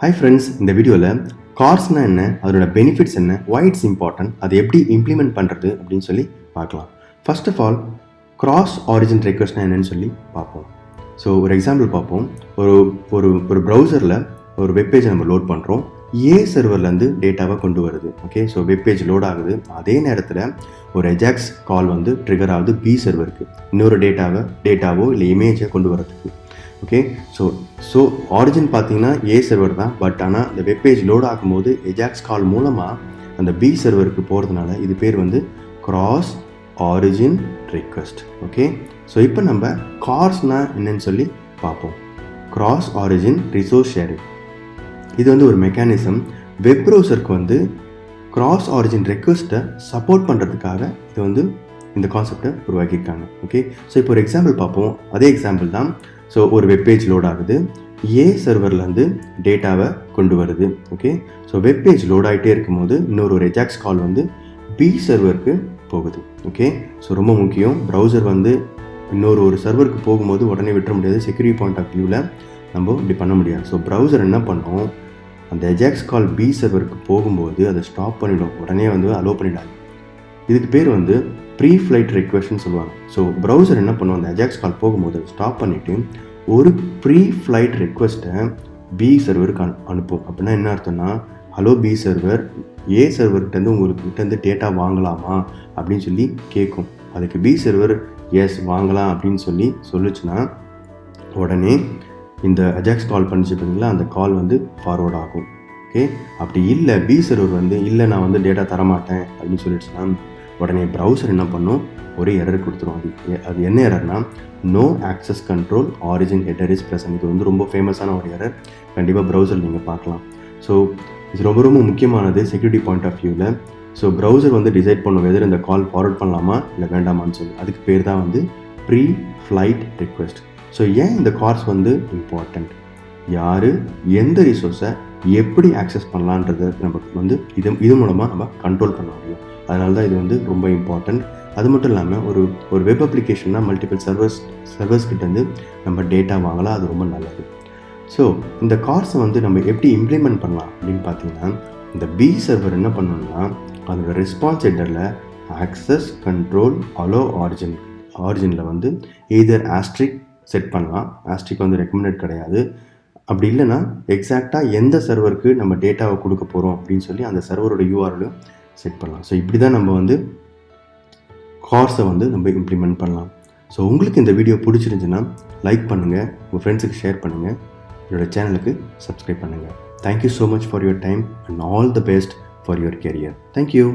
Hi friends, இந்த வீடியோவில் கார்ஸ்னா என்ன, அதோட பெனிஃபிட்ஸ் என்ன, ஒய் இட்ஸ் இம்பார்ட்டன்ட், அதை எப்படி இம்ப்ளிமெண்ட் பண்ணுறது அப்படின்னு சொல்லி பார்க்கலாம். First of all, cross origin ரெக்வெஸ்ட்னா என்னன்னு சொல்லி பார்ப்போம். ஸோ ஒரு எக்ஸாம்பிள் பார்ப்போம். ஒரு ப்ரௌசரில் ஒரு வெப்பேஜை நம்ம லோட் பண்ணுறோம். சர்வர்லேருந்து டேட்டாவை கொண்டு வருது. ஓகே, ஸோ வெப்பேஜ் லோட் ஆகுது. அதே நேரத்தில் ஒரு எஜாக்ஸ் கால் வந்து ட்ரிகர் ஆகுது பி சர்வருக்கு, இன்னொரு டேட்டாவோ இல்லை இமேஜை கொண்டு வரதுக்கு. ஓகே, ஸோ ஆரிஜின் பார்த்தீங்கன்னா சர்வர் தான். பட் ஆனால் இந்த வெப்பேஜ் லோட் ஆகும்போது எஜாக்ஸ் கால் மூலமாக அந்த பி சர்வருக்கு போகிறதுனால இது பேர் வந்து cross origin request. Okay, so இப்போ நம்ம கார்ஸ்னா என்னன்னு சொல்லி பார்ப்போம். கிராஸ் ஆரிஜின் ரிசோர்ஸ் ஷேரிங், இது வந்து ஒரு மெக்கானிசம். வெப் ப்ரௌசருக்கு வந்து கிராஸ் ஆரிஜின் ரெக்வெஸ்ட்டை சப்போர்ட் பண்ணுறதுக்காக இது வந்து இந்த கான்செப்டை உருவாக்கியிருக்காங்க. ஓகே, ஸோ இப்போ ஒரு எக்ஸாம்பிள் பார்ப்போம். அதே எக்ஸாம்பிள் தான். ஸோ ஒரு வெப்பேஜ் லோட் ஆகுது, சர்வர்லேருந்து டேட்டாவை கொண்டு வருது. ஓகே, ஸோ வெப்பேஜ் லோட் ஆகிட்டே இருக்கும்போது இன்னொரு எஜாக்ஸ் கால் வந்து பி சர்வருக்கு போகுது. ஓகே, ஸோ ரொம்ப முக்கியம். ப்ரௌசர் வந்து இன்னொரு சர்வருக்கு போகும்போது உடனே விட்டுற முடியாது. செக்யூரிட்டி பாயிண்ட் ஆஃப் வியூவில் நம்ம இப்படி பண்ண முடியாது. ஸோ ப்ரௌசர் என்ன பண்ணோம், அந்த எஜாக்ஸ் கால் பி சர்வருக்கு போகும்போது அதை ஸ்டாப் பண்ணிடும், உடனே வந்து அலோவ் பண்ணிடாது. இதுக்கு பேர் வந்து ப்ரீ ஃப்ளைட் ரெக்வெஸ்ட்னு சொல்லுவாங்க. ஸோ ப்ரௌசர் என்ன பண்ணுவோம், அந்த எஜாக்ஸ் கால் போகும்போது அதை ஸ்டாப் பண்ணிவிட்டு ஒரு ப்ரீ ஃப்ளைட் ரெக்வெஸ்ட்டை பி சர்வருக்கு அனுப்பும். அப்படின்னா என்ன அர்த்தம்னா, ஹலோ பி சர்வர், சர்வர்கிட்டேருந்து உங்கள்கிட்டருந்து டேட்டா வாங்கலாமா அப்படின்னு சொல்லி கேட்கும். அதுக்கு பி சர்வர் எஸ் வாங்கலாம் அப்படின்னு சொல்லுச்சுன்னா உடனே இந்த அஜாக்ஸ் கால் பண்ணிச்சு பார்த்தீங்களா, அந்த கால் வந்து ஃபார்வர்ட் ஆகும். ஓகே, அப்படி இல்லை பி சர்வர் வந்து இல்லை நான் வந்து டேட்டா தரமாட்டேன் அப்படின்னு சொல்லிடுச்சுன்னா உடனே ப்ரௌசர் என்ன பண்ணும், ஒரு எரர் கொடுத்துரும். அது என்ன எரர்னா, no access control origin header is present. இது வந்து ரொம்ப ஃபேமஸான ஒரு எரர். கண்டிப்பாக ப்ரௌசர் நீங்கள் பார்க்கலாம். ஸோ இது ரொம்ப ரொம்ப முக்கியமானது செக்யூரிட்டி பாயிண்ட் ஆஃப் வியூவில். ஸோ ப்ரௌசர் வந்து டிசைட் பண்ணும் வெதர் இந்த கால் ஃபார்வர்ட் பண்ணலாமா இல்லை வேண்டாமான்னு சொல்லி. அதுக்கு பேர் தான் வந்து ப்ரீ ஃப்ளைட் ரெக்வெஸ்ட். ஸோ ஏன் இந்த கார்ஸ் வந்து இம்பார்ட்டண்ட், யார் எந்த ரிசோர்ஸை எப்படி ஆக்சஸ் பண்ணலான்றதை நமக்கு வந்து இது மூலமாக நம்ம கண்ட்ரோல் பண்ண முடியும். அதனால தான் இது வந்து ரொம்ப இம்பார்ட்டண்ட். அது மட்டும் இல்லாமல் ஒரு வெப் அப்ளிகேஷன்னா மல்டிபிள் சர்வர்ஸ் கிட்டேருந்து நம்ம டேட்டா வாங்கலாம், அது ரொம்ப நல்லது. ஸோ இந்த கார்ஸை வந்து நம்ம எப்படி இம்ப்ளிமெண்ட் பண்ணலாம் அப்படின்னு பார்த்தீங்கன்னா, இந்த பி சர்வர் என்ன பண்ணணும்னா அதோட ரெஸ்பான்ஸ் ஹெடரில் ஆக்சஸ் கண்ட்ரோல் அலோ ஆரிஜினில் வந்து எய்தர் ஆஸ்ட்ரிக் செட் பண்ணலாம். ஆஸ்ட்ரிக் வந்து ரெக்கமெண்டட் கிடையாது. அப்படி இல்லைன்னா எக்ஸாக்டாக எந்த சர்வருக்கு நம்ம டேட்டாவை கொடுக்க போகிறோம் அப்படின்னு சொல்லி அந்த சர்வரோட யூஆர்எலும் செட் பண்ணலாம். ஸோ இப்படி தான் நம்ம வந்து கார்ஸை வந்து நம்ம இம்ப்ளிமெண்ட் பண்ணலாம். ஸோ உங்களுக்கு இந்த வீடியோ பிடிச்சிருந்துச்சுன்னா லைக் பண்ணுங்கள், உங்கள் ஃப்ரெண்ட்ஸுக்கு ஷேர் பண்ணுங்கள், என்னோடய சேனலுக்கு சப்ஸ்கிரைப் பண்ணுங்கள். Thank you so much for your time and all the best for your career. Thank you.